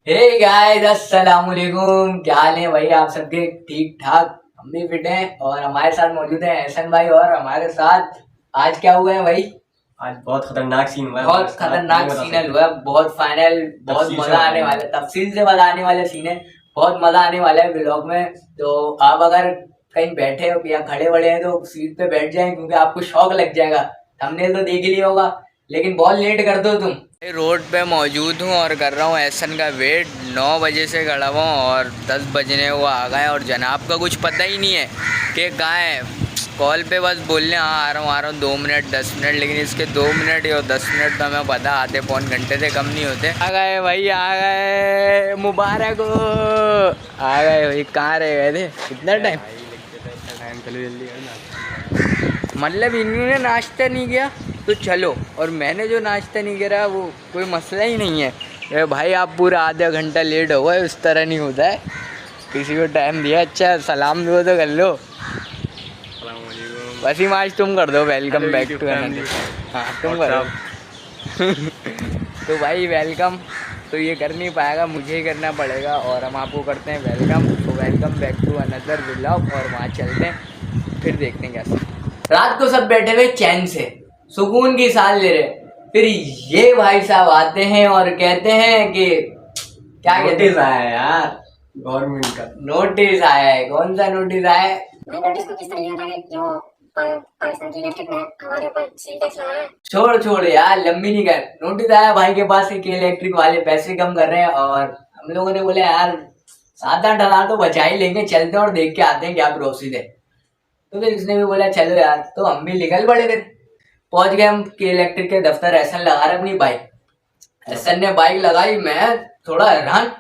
Hey guys, अस्सलाम वालेकुम। क्या हाल है भाई? आप सबके ठीक ठाक? हम भी फिट हैं और हमारे साथ मौजूद है एहसन भाई। और हमारे साथ आज क्या हुआ है भाई? आज बहुत खतरनाक सीन हुआ है बहुत खतरनाक सीन हुआ है, बहुत फाइनल, बहुत मजा आने वाला है। तफसील से बताने वाले सीन है, बहुत मजा आने वाला है व्लॉग में। तो आप अगर कहीं बैठे हो या खड़े बड़े हैं तो सीट पे बैठ जाएं, क्योंकि आपको शौक लग जाएगा। हमने तो देख ही लिया होगा, लेकिन बहुत लेट कर दो तुम। रोड पे मौजूद हूँ और कर रहा हूँ एहसन का वेट। 9 बजे से खड़ा हुआ हूँ और 10 बजने वो आ गए और जनाब का कुछ पता ही नहीं है कि कहाँ है। कॉल पे बस बोलने आ रहा हूँ 2 मिनट 10 मिनट, लेकिन इसके 2 मिनट और 10 मिनट तो हमें पता आधे पौन घंटे से कम नहीं होते। आ गए भाई, आ गए, मुबारक हो। आ गए भाई, कहाँ रह गए थे इतना टाइम? मतलब इन्होंने नाश्ता नहीं किया तो चलो, और मैंने जो नाश्ता नहीं करा वो कोई मसला ही नहीं है। ये भाई आप पूरा आधा घंटा लेट हो गए, उस तरह नहीं होता है। किसी को टाइम दिया, अच्छा सलाम दो तो कर लो। वसीम आज तुम कर दो, वेलकम बैक टू अनदर। हाँ तुम करो। तो भाई वेलकम तो ये कर नहीं पाएगा, मुझे ही करना पड़ेगा। और हम आपको करते हैं वेलकम। तो welcome back to another vlog, और वहाँ चलते हैं, फिर देखते हैं कैसे। रात को सब बैठे हुए चैन से सुकून की सांस ले रहे, फिर ये भाई साहब आते हैं और कहते हैं कि क्या कहते हैं? नोटिस आया है यार गवर्नमेंट का। नोटिस आया है? कौन सा नोटिस आया है? नोटिस को किस तरह लिया था कि जो पाकिस्तान की इलेक्ट्रिक में हमारे ऊपर सील टैक्स लगा है। छोड़ छोड़ यार, लंबी नहीं कर। नोटिस आया भाई के पास कि इलेक्ट्रिक वाले पैसे कम कर रहे हैं, और हम लोगों ने बोले यार 7-8 हज़ार तो बचा ही लेंगे, चलते हैं और देख के आते हैं क्या प्रोसीज है। तो फिर इसने भी बोला चलो यार, तो हम भी निकल पड़े। फिर पहुंच गए हम के इलेक्ट्रिक के दफ्तर। एहसन लगा रहे अपनी बाइक। एहसन ने बाइक लगाई, मैं थोड़ा हैरान,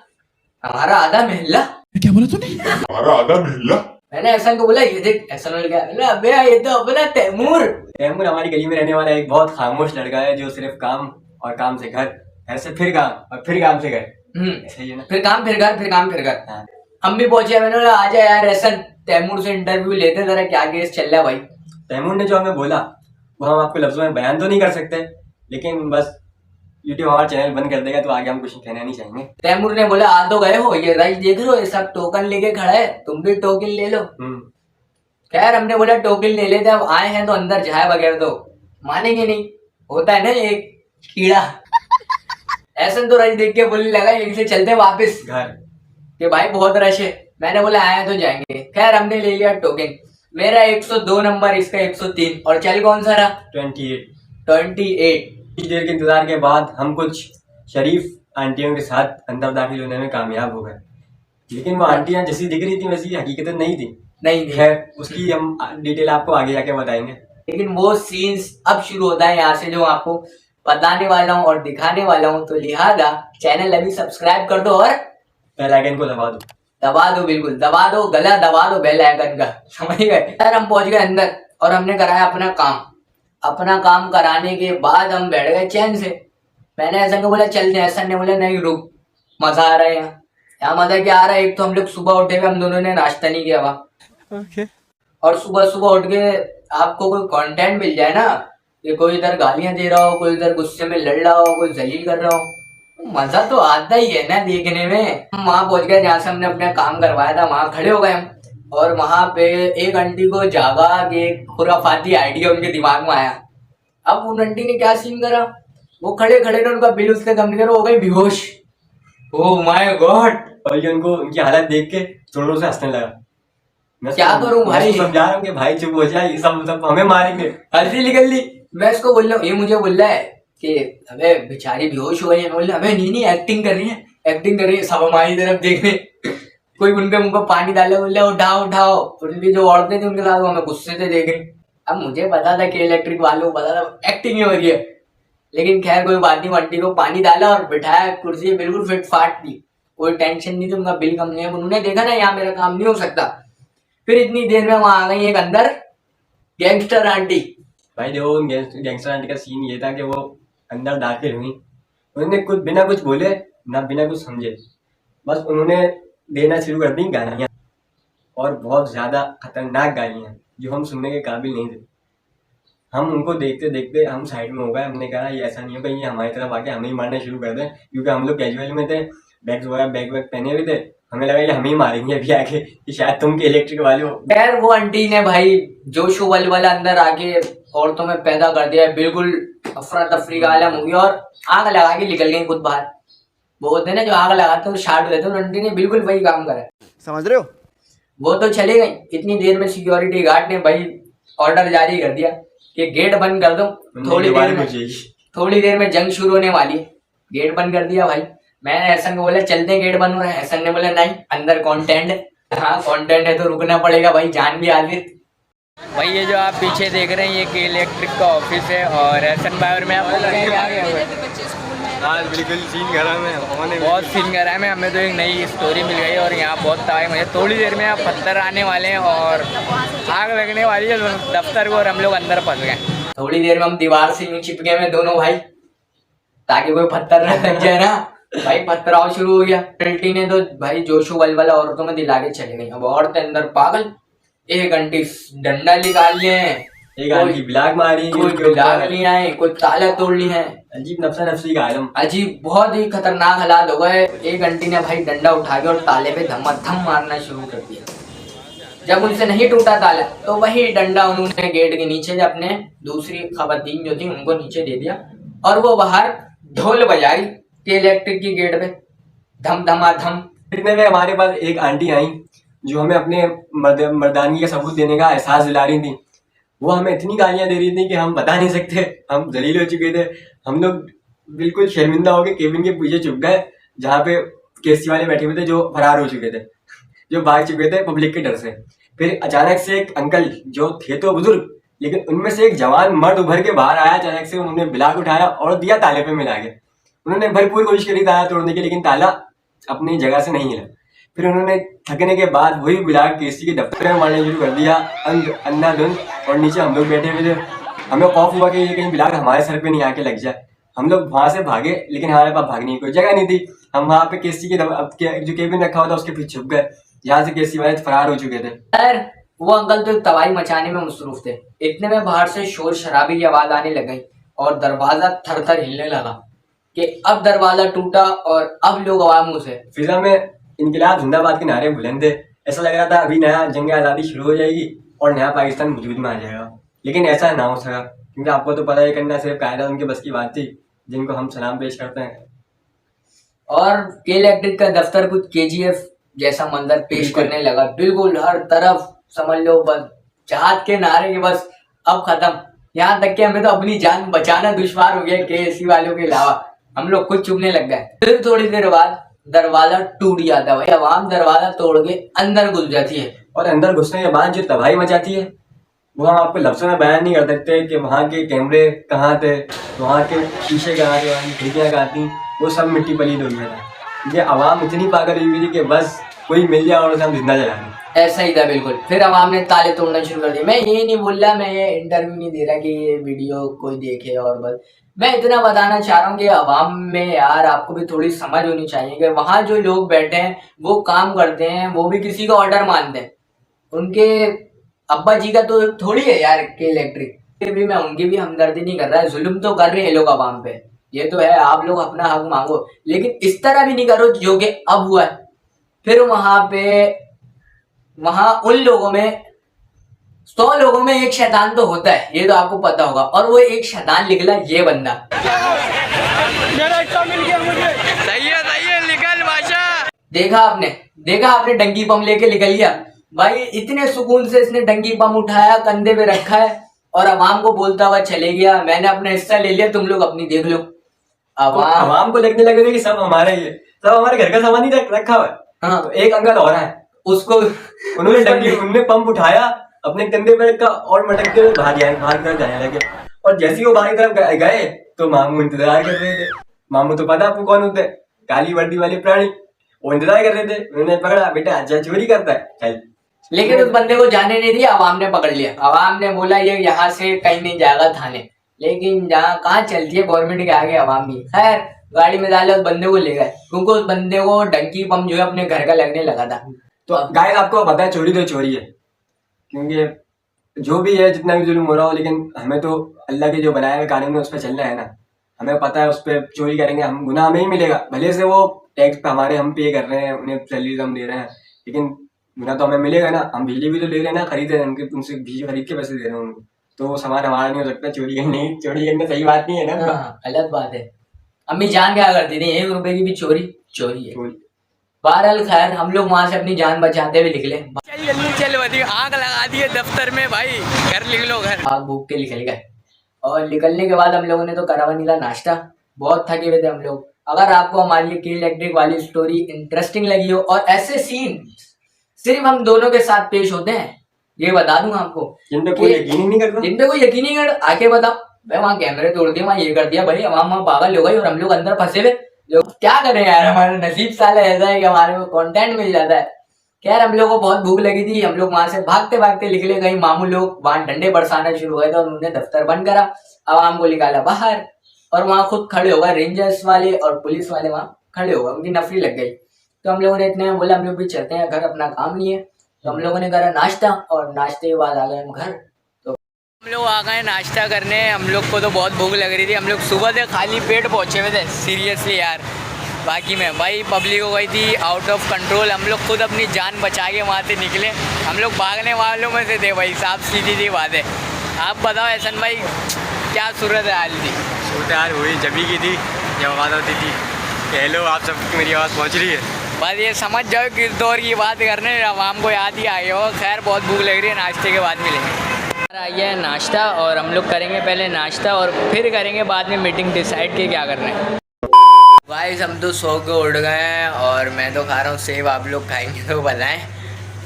हमारा आधा महल्ला। क्या बोला तूने? हमारा आधा महल्ला। मैंने एहसन को बोला ये देख। एहसन ने क्या, अबे ये तो अपना तैमूर। तैमूर हमारी गली में रहने वाला एक बहुत खामोश लड़का है जो सिर्फ काम और काम से घर, ऐसे फिर काम और फिर काम से घर। सही है ना? फिर काम फिर घर, फिर काम फिर घर। हाँ। हम भी पहुंचे। मैंने बोला आजा यार एहसन, तैमूर से इंटरव्यू लेते जरा, क्या केस चल रहा है भाई। तैमूर ने जो हमें बोला वो हम आपको लफ्जों में बयान तो नहीं कर सकते, लेकिन बस यूट्यूब हमारा चैनल बंद कर देगा तो आगे हम कुछ कहना नहीं चाहेंगे। तैमूर ने बोला आ तो गए हो, ये राइस देख रहे हो, ये सब टोकन लेके खड़ा है, तुम भी टोकन ले लो। खैर हमने बोला टोकन ले लेते, अब आए हैं तो अंदर जाए बगैर तो मानेंगे नहीं, होता है ना एक कीड़ा। ऐसा तो राइस देख के बोलने लगा यहीं से चलते वापस घर कि भाई बहुत रश है। मैंने बोला आए तो जाएंगे। खैर हमने ले लिया टोकन। मेरा 102 नंबर, इसका 103, और चल कौन सा रहा? 28। कुछ देर के इंतजार के बाद हम कुछ शरीफ आंटियों के साथ अंदर दाखिल होने में कामयाब हो गए, लेकिन वो आंटियां जैसी दिख रही थी वैसी हकीकत नहीं थी। नहीं खैर उसकी हम डिटेल आपको आगे जाके बताएंगे। लेकिन वो सीन्स अब शुरू होता है यहाँ से, जो आपको बताने वाला हूँ और दिखाने वाला हूँ। तो लिहाजा चैनल अभी सब्सक्राइब कर दो और बेल आइकन को दबा दो। दबा दो, बिल्कुल दबा दो, गला दबा दो बेल आइकन का, समझ गए? यार हम पहुंच गए अंदर और हमने कराया अपना काम। अपना काम कराने के बाद हम बैठ गए चैन से। मैंने ऐसा को बोला चलते हैं। ऐसा ने बोला नहीं रुक, मजा आ रहा है यहाँ मजा क्या आ रहा है। एक तो हम लोग सुबह उठे हुए, हम दोनों ने नाश्ता नहीं किया वहाँ। और सुबह सुबह उठ के आपको कोई कंटेंट मिल जाए ना, कि कोई इधर गालियां दे रहा हो, कोई इधर गुस्से में लड़ रहा हो, कोई जलील कर रहा हो, मजा तो आता ही है ना देखने में। हम वहां पहुंच गए जहाँ से हमने अपना काम करवाया था, वहां खड़े हो गए हम। और वहां पे एक आंटी को जागा कि खुराफाती आइडिया उनके दिमाग में आया। अब उन आंटी ने क्या सीन करा, वो खड़े खड़े ने उनका बिल उससे कम नहीं करा, हो गई बेहोश। Oh my God. और ये उनको उनकी हालत देख के जोरों से हंसने लगा। मैं क्या करूं भाई? समझा रहा हूँ कि भाई चुप हो जाए, ये सब हमें मारेंगे। हंसी निकल ली। मैं इसको बोल रहा हूँ, ये मुझे बोल रहा है कि अबे बेचारी बेहोश हो गई है। मैं बोल रहा अबे नहीं एक्टिंग कर रही है, एक्टिंग कर रही है, सब हमारी तरफ देख रहे। कोई उनके मुंह पर पानी डाले, बोल रहा उठाओ उठाओ। उनकी जो औरतें थी उनके साथ हमें गुस्से से देख रही। अब मुझे पता था कि इलेक्ट्रिक वालों को पता था एक्टिंग ही हो रही है, लेकिन खैर कोई बात नहीं। आंटी को पानी डाला और बिठाया कुर्सी, बिल्कुल फिट फाट थी, कोई टेंशन नहीं थी, उनका बिल कम नहीं है। उन्होंने देखा ना यहाँ मेरा काम नहीं हो सकता। फिर इतनी देर में वहां आ गई एक अंदर गैंगस्टर आंटी। भाई देखो गैंगस्टर आंटी का सीन ये था कि वो अंदर दाखिल हुई, उन्होंने कुछ बिना कुछ बोले ना बिना कुछ समझे, बस उन्होंने देना शुरू कर दी गालियाँ, और बहुत ज्यादा खतरनाक गालियाँ जो हम सुनने के काबिल नहीं थे। हम उनको देखते देखते हम साइड में हो गए। हमने कहा ये ऐसा नहीं होगा, ये हमारी तरफ आके हमें ही मारना शुरू कर दें, क्योंकि हम लोग कैजुअल में थे। बैग वगैरह बैग वैग पहने हुए थे। हमें लगा कि हम ही मारेंगे अभी आके कि शायद तुम के इलेक्ट्रिक वाले हो। खैर वो आंटी ने भाई जोशो वाला अंदर आके औरतों में पैदा कर दिया, बिल्कुल अफरा तफरी का आलम हो गया और आग लगा के निकल गई खुद बाहर। वो होते हैं ना जो आग लगाते हैं शार्ट देते हैं, आंटी ने बिल्कुल वही काम करा। समझ रहे हो? वो तो चले गई, इतनी देर में सिक्योरिटी गार्ड ने भाई ऑर्डर जारी कर दिया कि गेट बंद कर दो, थोड़ी देर में जंग शुरू होने वाली है। गेट बंद कर दिया भाई। मैंने एहसन को बोला चलते हैं, गेट बंद हो रहा है। एहसन ने बोला नहीं, अंदर कंटेंट है। हाँ कंटेंट है तो रुकना पड़ेगा भाई, जान भी हाजिर। भाई ये जो आप पीछे देख रहे हैं ये के इलेक्ट्रिक का ऑफिस है और एहसन भाई और मैं आपको आ गए हुए। हाँ बिल्कुल सीन गरम है, बहुत सीन गरम है। हमें तो एक नई स्टोरी मिल गई और यहाँ बहुत टाइम है। थोड़ी देर में यहाँ पत्थर आने वाले हैं और आग लगने वाली है दफ्तर को और हम लोग अंदर फंस गए। थोड़ी देर में हम दीवार से यूं चिपके में दोनों भाई, ताकि कोई पत्थर न लग जाए ना। भाई पत्थराव शुरू हो गया। टिल्टी ने तो भाई जोशो वाला औरतों में दिला के चले गई। अब औरतें अंदर पागल, एक घंटी डंडा निकाल लिए, एक आंटी ब्लैक मारी, कोई ब्लाग लिया है, कोई ताला तोड़ ली है। अजीब नफसा नफसी का आलम, अजीब बहुत ही खतरनाक हालात हो गए। एक घंटी ने भाई डंडा उठा के और ताले पे धमाधम मारना शुरू कर दिया। जब उनसे नहीं टूटा ताला तो वही डंडा उन्होंने गेट के नीचे अपने दूसरी खवातीन जो थी उनको नीचे दे दिया और वो बाहर ढोल बजाई के इलेक्ट्रिक की गेट पे धम धमाधम। इतने में हमारे पास एक आंटी आई जो हमें अपने मर्दानगी का सबूत देने का एहसास दिला रही थी। वो हमें इतनी गालियां दे रही थी कि हम बता नहीं सकते, हम जलील हो चुके थे। हम लोग बिल्कुल शर्मिंदा हो गए, केबिन के पीछे छुप गए जहाँ पे केसी वाले बैठे हुए थे जो फरार हो चुके थे, जो भाग चुके थे पब्लिक के डर से। फिर अचानक से एक अंकल जो थे तो बुजुर्ग, लेकिन उनमें से एक जवान मर्द उभर के बाहर आया। अचानक से उन्होंने ब्लाक उठाया और दिया ताले पे मिला के। उन्होंने भरपूर कोशिश करी ताला तोड़ने की, लेकिन ताला अपनी जगह से नहीं हिला। फिर उन्होंने थकने के बाद वही ब्लाक केसी के दफ्तर में मारना शुरू कर दिया अंधाधुंध। और नीचे हम लोग बैठे हुए थे। हमें खौफ हुआ कि ये कहीं ब्लाक हमारे सर पे नहीं आके लग जाए। हम लोग वहां से भागे, लेकिन हमारे पास भागने की कोई जगह नहीं थी। हम वहां पे केसी के जो केबिन रखा हुआ था उसके पीछे छुप गए, जहाँ से केसी वाले फरार हो चुके थे। यार वो अंकल तो तबाही मचाने में मसरूफ थे। इतने में बाहर से शोर शराबी की आवाज आने लग गई और दरवाजा थर थर हिलने लगा कि अब दरवाजा टूटा और अब लोग आवामों से फिजा में इनकलाब जिंदाबाद के नारे बुलंद थे। ऐसा लग रहा था अभी नया जंग आज़ादी शुरू हो जाएगी और नया पाकिस्तान वजूद में आ जाएगा, लेकिन ऐसा ना हो सका। क्योंकि आपको तो पता ही करना सिर्फ कायदा उनके बस की बात थी, जिनको हम सलाम पेश करते हैं। और के इलेक्ट्रिक का दफ्तर कुछ केजीएफ जैसा मंजर पेश करने लगा। बिल्कुल हर तरफ समझ लो बस जहाज के नारे के बस अब खत्म। यहाँ तक कि हमें तो अपनी जान बचाना दुश्वार हो गया केएससी वालों के अलावा। हम लोग खुद चुभने लग गए। फिर थोड़ी देर बाद दरवाजा टूट जाता है। आवाम दरवाजा तोड़ के अंदर घुस जाती है और अंदर घुसने के बाद जो तबाही मचाती है वो हम आपको लफ्ज़ों में बयान नहीं कर सकते कि वहाँ के कैमरे कहाँ थे, वहाँ के शीशे कहाँ थे, वहाँ की खिड़कियाँ कहाँ थी। वो सब मिट्टी पलीद हो गया था। ये आवाम इतनी पागल हुई थी कि बस कोई मिल जाए और उसे हम जिंदा जला दें। ऐसा ही था बिल्कुल। फिर आवाम ने ताले तोड़ना शुरू कर दिए। मैं ये नहीं बोल रहा, मैं ये इंटरव्यू नहीं दे रहा कि ये वीडियो कोई देखे, और बस मैं इतना बताना चाह रहा हूँ कि आवाम में यार आपको भी थोड़ी समझ होनी चाहिए कि वहाँ जो लोग बैठे हैं वो काम करते हैं, वो भी किसी का ऑर्डर मानते हैं। उनके अब्बा जी का तो थोड़ी है यार के इलेक्ट्रिक। फिर भी मैं उनकी भी हमदर्दी नहीं कर रहा है। जुल्म तो कर रहे हैं लोग आवाम पे, ये तो है। आप लोग अपना हक मांगो, लेकिन इस तरह भी नहीं करो जो कि अब हुआ है। फिर वहां उन लोगों में 100 लोगों में एक शैतान तो होता है, ये तो आपको पता होगा। और वो एक शैतान निकला ये बंदा। मेरा हिस्सा मिल गया मुझे। सही है निकल बादशाह। देखा आपने डंगी बम लेके निकल लिया भाई। इतने सुकून से इसने डंगी बम उठाया, कंधे पे रखा है और आवाम को बोलता हुआ चले गया मैंने अपना हिस्सा ले लिया, तुम लोग अपनी देख लो। आवाम को लगने लगे कि सब हमारे ही है, सब हमारे घर का सामान ही रखा हुआ है। हाँ। तो एक अंकल और है, उसको उन्होंने पंप उठाया, अपने कंधे पे रखा और मटक के बाहर तरफ जाने लगे। और जैसे ही वो बाहर तरफ गए तो मामू इंतजार कर रहे थे। मामू तो पता आपको कौन होते हैं, काली वर्दी वाले प्राणी। वो इंतजार कर रहे थे। उन्होंने पकड़ा, बेटा अच्छा चोरी करता है चल। लेकिन उस बंदे को जाने नहीं दिया, आवाम ने पकड़ लिया। आवाम ने बोला ये यहाँ से कहीं नहीं जाएगा थाने, लेकिन जहाँ कहाँ चलती है गवर्नमेंट के आगे आवाम भी। खैर गाड़ी में डाले उस बंदे को ले गए, क्योंकि उस बंदे को डंकी बम जो है अपने घर का लगने लगा था। तो गाइस आपको पता है चोरी तो चोरी है, क्योंकि जो भी है जितना भी जुल्म हो रहा हो, लेकिन हमें तो अल्लाह के जो बनाए हुए कानून है उस पर चलना है ना। हमें पता है उस पर चोरी करेंगे हम गुनाह में ही मिलेगा, भले से वो टैक्स हमारे हम पे कर रहे हैं, उन्हें सैलरीज हम दे रहे हैं, लेकिन बिना तो हमें मिलेगा ना। हम बिजली भी तो ले रहे हैं ना, खरीद रहे हैं उनके, उनसे बिजली खरीद के पैसे दे रहे हैं उनको, तो वो सामान हमारा नहीं हो सकता। चोरी करना सही बात नहीं है ना। हाँ, गलत बात है। अम्मी जान क्या करती थी, 1 रुपए की भी चोरी चोरी है। चोरी। बहरहाल खैर हम लोग वहां से अपनी जान बचाते हुए निकले। चल जल्दी चल, बदी आग लगा दी है दफ्तर में भाई, घर लिख लो घर। आग भूख के निकल गए और निकलने के बाद हम लोगों ने तो करा वनीला नाश्ता। बहुत थके हुए थे हम लोग। अगर आपको हमारी ये किल इलेक्ट्रिक वाली स्टोरी इंटरेस्टिंग लगी हो और ऐसे सीन सिर्फ हम दोनों के साथ पेश होते हैं, ये बता दूंगा आपको, जिन पे कोई यकीन ही नहीं करता, जिन पे कोई यकीन नहीं कर, आके बताओ भाई वहाँ कैमरे तोड़ दिए, वहाँ ये कर दिया, भाई वहाँ पागल हो गई और हम लोग अंदर फंसे हुए। जो क्या करें यार, हमारा नसीब साला ऐसा है कि हमारे को कंटेंट मिल जाता है। खैर हम लोग को बहुत भूख लगी थी, हम लोग वहां से भागते भागते निकले। कहीं मामू लोग वहां डंडे बरसाना शुरू हो गए थे और उन्होंने दफ्तर बंद करा, आवाम को निकाला बाहर और वहां खुद खड़े हो गए रेंजर्स वाले और पुलिस वाले, वहां खड़े हो गए, उनकी नफरी लग गई। तो हम लोगों ने इतने में बोला हम लोग भी चलते हैं घर, अपना काम नहीं है। तो हम लोगों ने करा नाश्ता और नाश्ते के बाद आ गए हम घर। हम लोग आ गए नाश्ता करने, हम लोग को तो बहुत भूख लग रही थी। हम लोग सुबह से खाली पेट पहुँचे हुए थे सीरियसली यार। बाकी में भाई पब्लिक हो गई थी आउट ऑफ कंट्रोल, हम लोग खुद अपनी जान बचा के वहाँ से निकले। हम लोग भागने वालों में से थे भाई, साफ सीधी सी बात है। आप बताओ एहसन भाई क्या सूरत हाल थी? सूरत हाल हुई जबी की थी जब आवाज़ होती थी हेलो आप सबकी मेरी आवाज़ पहुँच रही है। बस ये समझ जाओ किस दौर की बात करने, आवाम को याद ही आ गया हो। खैर बहुत भूख लग रही है, नाश्ते के बाद मिलेंगे। आ गया है नाश्ता और हम लोग करेंगे पहले नाश्ता और फिर करेंगे बाद में मीटिंग डिसाइड के क्या करना है। गाइस हम तो सो के उठ गए हैं और मैं तो खा रहा हूँ सेब, आप लोग खाएंगे तो बताएं।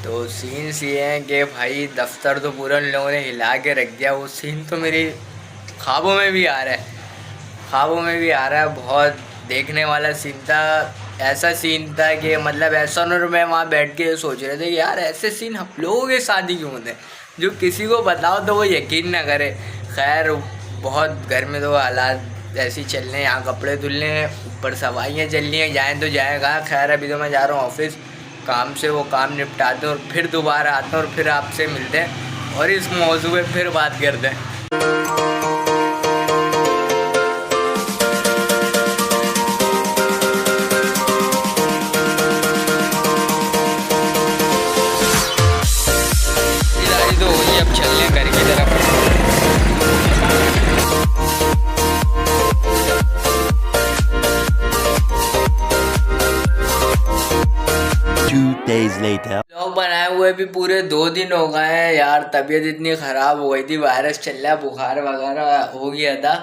तो सीन्स ये हैं कि भाई दफ्तर तो पूरा उन लोगों ने हिला के रख दिया। वो सीन तो मेरी ख्वाबों में भी आ रहा है, ख्वाबों में भी आ रहा है। बहुत देखने वाला सीन था। ऐसा सीन था कि मतलब ऐसा और मैं वहाँ बैठ के सोच रहे थे कि यार ऐसे सीन हम लोगों के साथ ही क्यों होते हैं, जो किसी को बताओ तो वो यकीन ना करे। खैर बहुत घर में तो हालात ऐसे ही चल रहे हैं, यहाँ कपड़े धुलने हैं, ऊपर सफाइयाँ चल रही हैं, जाएँ तो जाएगा। खैर अभी तो मैं जा रहा हूँ ऑफिस, काम से वो काम निपटाते और फिर दोबारा आते हैं और फिर आपसे मिलते हैं और इस मौजू पे फिर बात करते हैं। तो वही अब चल रहे हैं घर की तरफ। ब्लॉग बनाए हुए भी पूरे 2 दिन हो गए हैं यार। तबीयत इतनी ख़राब हो गई थी, वायरस चल रहा है, बुखार वगैरह हो गया था।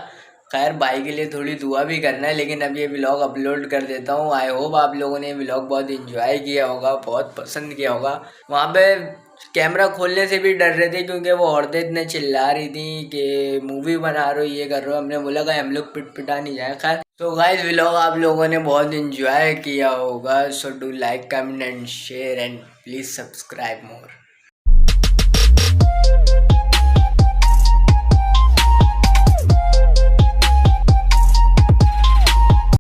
खैर भाई के लिए थोड़ी दुआ भी करना है, लेकिन अब ये व्लॉग अपलोड कर देता हूँ। आई होप आप लोगों ने व्लॉग बहुत एंजॉय किया होगा, बहुत पसंद किया होगा। वहाँ पे कैमरा खोलने से भी डर रहे थे क्योंकि वो औरतें इतने चिल्ला रही थी कि मूवी बना रहे हो, ये कर रहे हो। हमने बोला कि हम लोग पिटा नहीं जाए। खैर तो गाइस व्लॉग आप लोगों ने बहुत एंजॉय किया होगा। So do like, comment and share and please subscribe more.